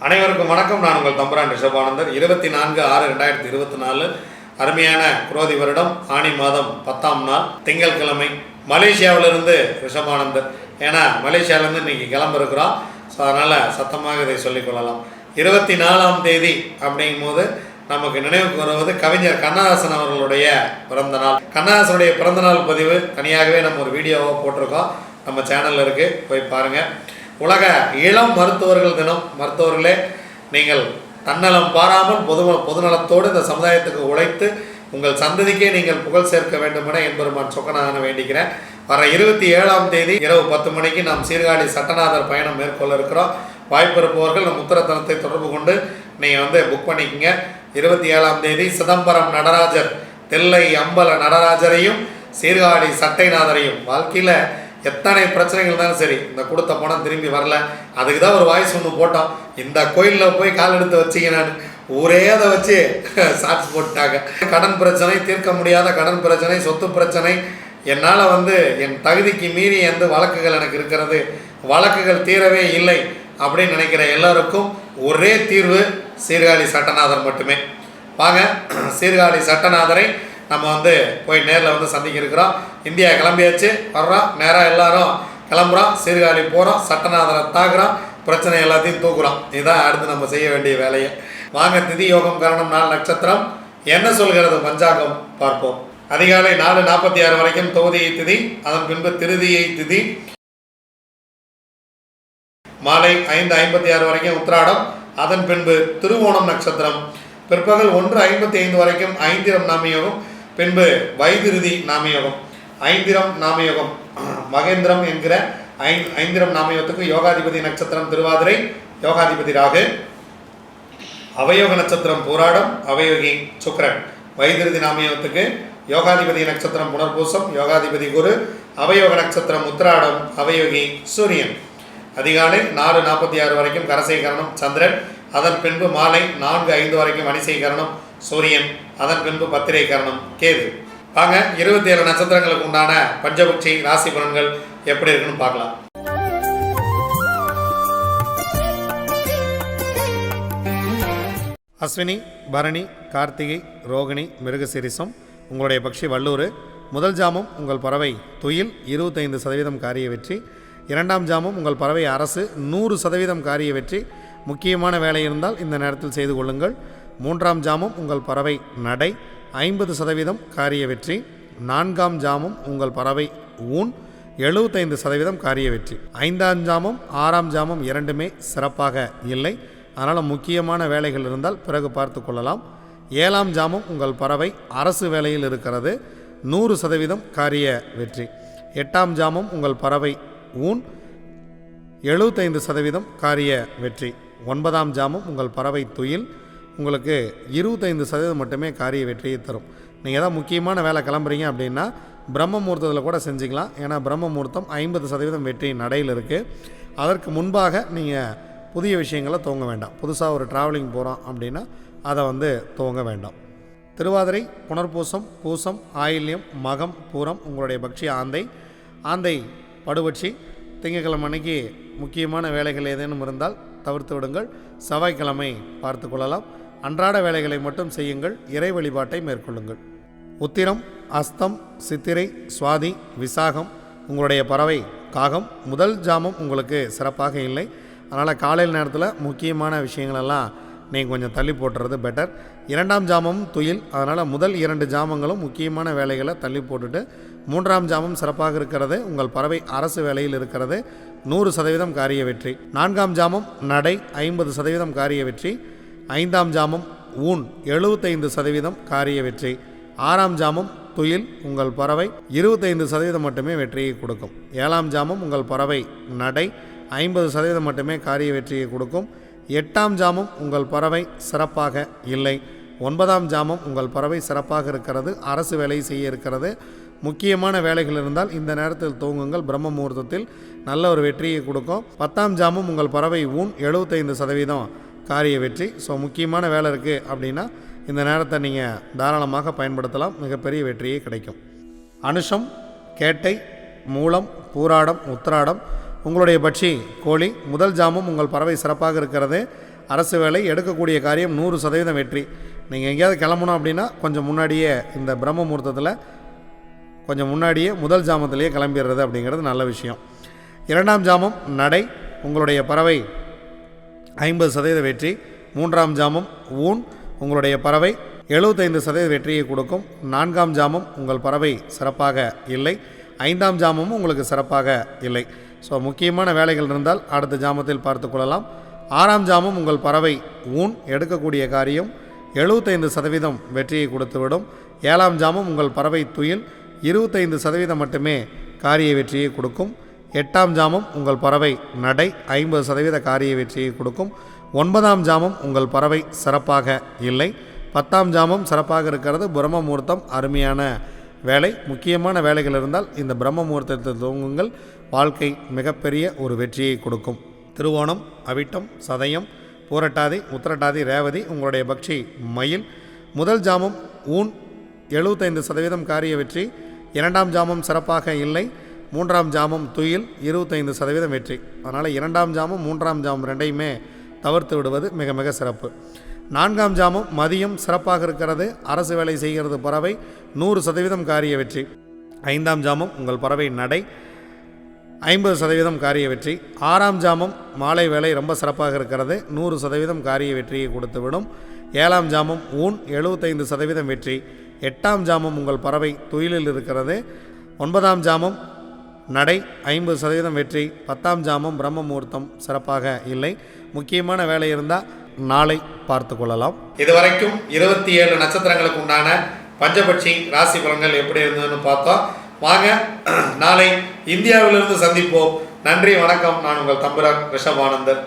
அனைவருக்கும் வணக்கம். நான் உங்கள் தம்புரான் ரிஷபானந்தர். 24/6/2024 அருமையான குரோதி வருடம் ஆணி மாதம் 10ஆம் நாள் திங்கட்கிழமை. மலேசியாவிலிருந்து ரிஷபானந்தர். ஏன்னா மலேசியாவிலேருந்து இன்றைக்கி கிளம்பிருக்கிறோம். ஸோ அதனால் சத்தமாக இதை சொல்லிக்கொள்ளலாம். 24ஆம் தேதி அப்படிங்கும்போது நமக்கு நினைவுக்கு வருவது கவிஞர் கண்ணதாசன் அவர்களுடைய பிறந்தநாள். கண்ணதாசனுடைய பிறந்தநாள் பதிவு தனியாகவே நம்ம ஒரு வீடியோவாக போட்டிருக்கோம், நம்ம சேனலில் இருக்குது, போய் பாருங்கள். உலக இளம் மருத்துவர்கள் தினம். மருத்துவர்களே, நீங்கள் தன்னலம் பாராமல் பொதுநலத்தோடு இந்த சமுதாயத்துக்கு உழைத்து உங்கள் சந்ததிக்கே நீங்கள் புகழ் சேர்க்க வேண்டும் என என்பெருமான் சொக்கநாதனை வேண்டிக்கிறேன். வர 27ஆம் தேதி இரவு 10 மணிக்கு நாம் சீர்காழி சட்டநாதர் பயணம் மேற்கொள்ள இருக்கிறோம். வாய்ப்பு இருப்பவர்கள் நம் உத்தரத்தனத்தை தொடர்பு கொண்டு நீங்கள் புக் பண்ணிக்கங்க. 27ஆம் தேதி சிதம்பரம் நடராஜர், தில்லை அம்பல நடராஜரையும் சீர்காழி சட்டைநாதரையும், வாழ்க்கையில் எத்தனை பிரச்சனைகள் இருந்தாலும் சரி, இந்த கொடுத்த பணம் திரும்பி வரல, அதுக்கு தான் ஒரு வாய்ஸ் ஒன்று போட்டோம். இந்த கோயிலில் போய் கால் எடுத்து வச்சிங்க, நான் ஊரே அதை வச்சு சாட்சி போட்டாங்க. கடன் பிரச்சனை, தீர்க்க முடியாத கடன் பிரச்சனை, சொத்து பிரச்சனை, என்னால் என் தகுதிக்கு மீறி எந்த வழக்குகள் எனக்கு இருக்கிறது, வழக்குகள் தீரவே இல்லை அப்படின்னு நினைக்கிற எல்லாருக்கும் ஒரே தீர்வு சீர்காழி சட்டநாதர் மட்டுமே. வாங்க, சீர்காழி சட்டநாதரை நம்ம போய் நேரில் சந்திக்க இருக்கிறோம். இந்தியா கிளம்பியாச்சு, வர்றோம், நேராக எல்லாரும் கிளம்புறோம், சீர்காழி போகிறோம், சட்டநாதரை தாக்குறோம், பிரச்சனை எல்லாத்தையும் தூக்குறோம். இதுதான் அடுத்து நம்ம செய்ய வேண்டிய வேலையை. வாங்க, திதி யோகம் கரணம் 4 நட்சத்திரம் என்ன சொல்கிறது பஞ்சாங்கம் பார்ப்போம். அதிகாலை 4:46 வரைக்கும் தோதியை திதி, அதன் பின்பு திருதியை திதி. மாலை 5:56 வரைக்கும் உத்திராடம், அதன் பின்பு திருவோணம் நட்சத்திரம். பிற்பகல் 1:55 வரைக்கும் ஐந்திரம் நாமயோகம், பின்பு வைதிருதி நாமயோகம். ஐந்திரம் நாமயோகம் மகேந்திரம் என்கிற ஐந்திரம் நாமயோகத்துக்கு யோகாதிபதி நட்சத்திரம் திருவாதிரை, யோகாதிபதி ராகு. அவயோக நட்சத்திரம் பூராடம், அவயோகி சுக்கிரன். வைதிருதி நாமயோகத்துக்கு யோகாதிபதி நட்சத்திரம் புனர்பூசம், யோகாதிபதி குரு. அவயோக நட்சத்திரம் உத்திராடம், அவயோகி சூரியன். அதிகாலை 4:46 வரைக்கும் கரசை கரணம் சந்திரன், அதன் பின்பு மாலை 4:05 வரைக்கும் வணிசை கரணம் சூரியன், அதன் பின்பு பத்திரை கரணம் கேது. வாங்க, 27 நட்சத்திரங்களுக்கு உண்டான பஞ்சபட்சி ராசி பலன்கள் எப்படி இருக்குன்னு பார்க்கலாம். அஸ்வினி, பரணி, கார்த்திகை, ரோகிணி, மிருகசிரிசம் உங்களுடைய பக்ஷி வல்லூர். முதல் ஜாமம் உங்கள் பறவை துயில், 25% காரிய வெற்றி. 2ஆம் ஜாமம் உங்கள் பறவை அரசு, 100% காரிய வெற்றி. முக்கியமான வேலை இருந்தால் இந்த நேரத்தில் செய்து கொள்ளுங்கள். 3ஆம் ஜாமம் உங்கள் பறவை நடை, 50% காரிய வெற்றி. 4ஆம் ஜாமம் உங்கள் பறவை ஊன், 75% காரிய வெற்றி. 5ஆம் ஜாமம் 6ஆம் ஜாமம் இரண்டுமே சிறப்பாக இல்லை, அதனால் முக்கியமான வேலைகள் இருந்தால் பிறகு பார்த்து கொள்ளலாம். 7ஆம் ஜாமம் உங்கள் பறவை அரசு வேலையில் இருக்கிறது, 100% காரிய வெற்றி. 8ஆம் ஜாமம் உங்கள் பறவை ஊன், 75% காரிய வெற்றி. 9ஆம் ஜாமம் உங்கள் பறவை துயில், உங்களுக்கு 25% மட்டுமே காரிய வெற்றியை தரும். நீங்கள் தான் முக்கியமான வேலை கிளம்புறீங்க அப்படின்னா பிரம்ம முகூர்த்தத்தில் கூட செஞ்சுக்கலாம். ஏன்னா பிரம்ம முகூர்த்தம் 50% வெற்றி நடையில் இருக்குது. அதற்கு முன்பாக நீங்கள் புதிய விஷயங்களை துவங்க வேண்டாம். புதுசாக ஒரு ட்ராவலிங் போகிறோம் அப்படின்னா அதை துவங்க வேண்டாம். திருவாதிரை, புனர்பூசம், பூசம், ஆயில்யம், மகம், பூரம் உங்களுடைய பக்ஷி ஆந்தை. ஆந்தை படுபட்சி. திங்கட்கிழமை அன்னைக்கு முக்கியமான வேலைகள் ஏதேனும் இருந்தால் தவிர்த்து விடுங்கள். செவ்வாய்க்கிழமை பார்த்து கொள்ளலாம். அன்றாட வேலைகளை மட்டும் செய்யுங்கள். இறை வழிபாட்டை மேற்கொள்ளுங்கள். உத்திரம், அஸ்தம், சித்திரை, சுவாதி, விசாகம் உங்களுடைய பறவை காகம். முதல் ஜாமம் உங்களுக்கு சிறப்பாக இல்லை, அதனால் காலையில் நேரத்தில் முக்கியமான விஷயங்களெல்லாம் நீங்கள் கொஞ்சம் தள்ளி போட்டுறது பெட்டர். 2ஆம் ஜாமம் துயில், அதனால் முதல் 2 ஜாமங்களும் முக்கியமான வேலைகளை தள்ளி போட்டுட்டு 3ஆம் ஜாமம் சிறப்பாக இருக்கிறது. உங்கள் பறவை அரசு வேலையில் இருக்கிறது, 100% காரிய வெற்றி. 4ஆம் ஜாமம் நடை, 50% காரிய வெற்றி. 5ஆம் ஜாமம் ஊன், 75% காரிய வெற்றி. 6ஆம் ஜாமம் துயில், உங்கள் பறவை 25% மட்டுமே வெற்றியை கொடுக்கும். 7ஆம் ஜாமம் உங்கள் பறவை நடை, 50% மட்டுமே காரிய வெற்றியை கொடுக்கும். 8ஆம் ஜாமம் உங்கள் பறவை சிறப்பாக இல்லை. 9ஆம் ஜாமம் உங்கள் பறவை சிறப்பாக இருக்கிறது, அரசு வேலை செய்ய இருக்கிறது. முக்கியமான வேலைகள் இருந்தால் இந்த நேரத்தில் தூங்குங்கள், பிரம்ம முகூர்த்தத்தில் நல்ல ஒரு வெற்றியை கொடுக்கும். 10ஆம் ஜாமம் உங்கள் பறவை ஊன், 75% காரிய வெற்றி. ஸோ முக்கியமான வேலை இருக்குது அப்படின்னா இந்த நேரத்தை நீங்கள் தாராளமாக பயன்படுத்தலாம், மிகப்பெரிய வெற்றியே கிடைக்கும். அனுஷம், கேட்டை, மூலம், பூராடம், உத்திராடம் உங்களுடைய பட்சி கோழி. முதல் ஜாமம் உங்கள் பறவை சிறப்பாக இருக்கிறது, அரசு வேலை, எடுக்கக்கூடிய காரியம் 100% வெற்றி. நீங்கள் எங்கேயாவது கிளம்பணும் அப்படின்னா கொஞ்சம் முன்னாடியே இந்த பிரம்ம முகூர்த்தத்தில் கொஞ்சம் முன்னாடியே முதல் ஜாமத்திலேயே கிளம்பிடுறது அப்படிங்கிறது நல்ல விஷயம். 2ஆம் ஜாமம் நடை, உங்களுடைய பறவை 50% வெற்றி. 3ஆம் ஜாமம் ஊன், உங்களுடைய பறவை 75% வெற்றியை கொடுக்கும். 4ஆம் ஜாமம் உங்கள் பறவை சிறப்பாக இல்லை. 5ஆம் ஜாமமும் உங்களுக்கு சிறப்பாக இல்லை. ஸோ முக்கியமான வேலைகள் இருந்தால் அடுத்த ஜாமத்தில் பார்த்து கொள்ளலாம். 6ஆம் ஜாமம் உங்கள் பறவை ஊன், எடுக்கக்கூடிய காரியம் 75% வெற்றியை கொடுத்துவிடும். 7ஆம் ஜாமம் உங்கள் பறவை துயில், 25% மட்டுமே காரிய வெற்றியை கொடுக்கும். 8ஆம் ஜாமம் உங்கள் பறவை நடை, 50% காரிய வெற்றியை கொடுக்கும். 9ஆம் ஜாமம் உங்கள் பறவை சிறப்பாக இல்லை. 10ஆம் ஜாமம் சிறப்பாக இருக்கிறது. பிரம்ம முகூர்த்தம் அருமையான வேலை. முக்கியமான வேலைகள் இருந்தால் இந்த பிரம்ம முகூர்த்தத்தை துவங்குங்கள். வாழ்க்கை மிகப்பெரிய ஒரு வெற்றியை கொடுக்கும். திருவோணம், அவிட்டம், சதயம், பூரட்டாதி, உத்திரட்டாதி, ரேவதி, உங்களுடைய பக்ஷி மயில். முதல் ஜாமம் ஊன் 75% காரிய வெற்றி. 2ஆம் ஜாமம் சிறப்பாக இல்லை. 3ஆம் ஜாமம் துயில் 25% வெற்றி. அதனால் 2ஆம் ஜாமம் 3ஆம் ஜாமம் ரெண்டையுமே தவிர்த்து விடுவது மிக மிக சிறப்பு. 4ஆம் ஜாமம் மதியம் சிறப்பாக இருக்கிறது. அரசு வேலை செய்கிறது பறவை 100% காரிய வெற்றி. 5ஆம் ஜாமம் உங்கள் பறவை நடை 50% காரிய வெற்றி. 6ஆம் ஜாமம் மாலை வேலை ரொம்ப சிறப்பாக இருக்கிறது. 100% காரிய வெற்றியை கொடுத்துவிடும். 7ஆம் ஜாமம் ஊன் 75% வெற்றி. 8ஆம் ஜாமம் உங்கள் பறவை துயிலில் இருக்கிறது. 9ஆம் ஜாமம் நடை 50% வெற்றி. 10ஆம் ஜாமம் பிரம்ம முகூர்த்தம் சிறப்பாக இல்லை. முக்கியமான வேலை இருந்தால் நாளை பார்த்து கொள்ளலாம். இதுவரைக்கும் 27 நட்சத்திரங்களுக்கு உண்டான பஞ்சபட்சி ராசி பலன்கள் எப்படி இருந்ததுன்னு பார்த்தோம். வாங்க நாளை இந்தியாவிலிருந்து சந்திப்போம். நன்றி, வணக்கம். நான் உங்கள் தம்புரான் ரிஷபானந்தர்.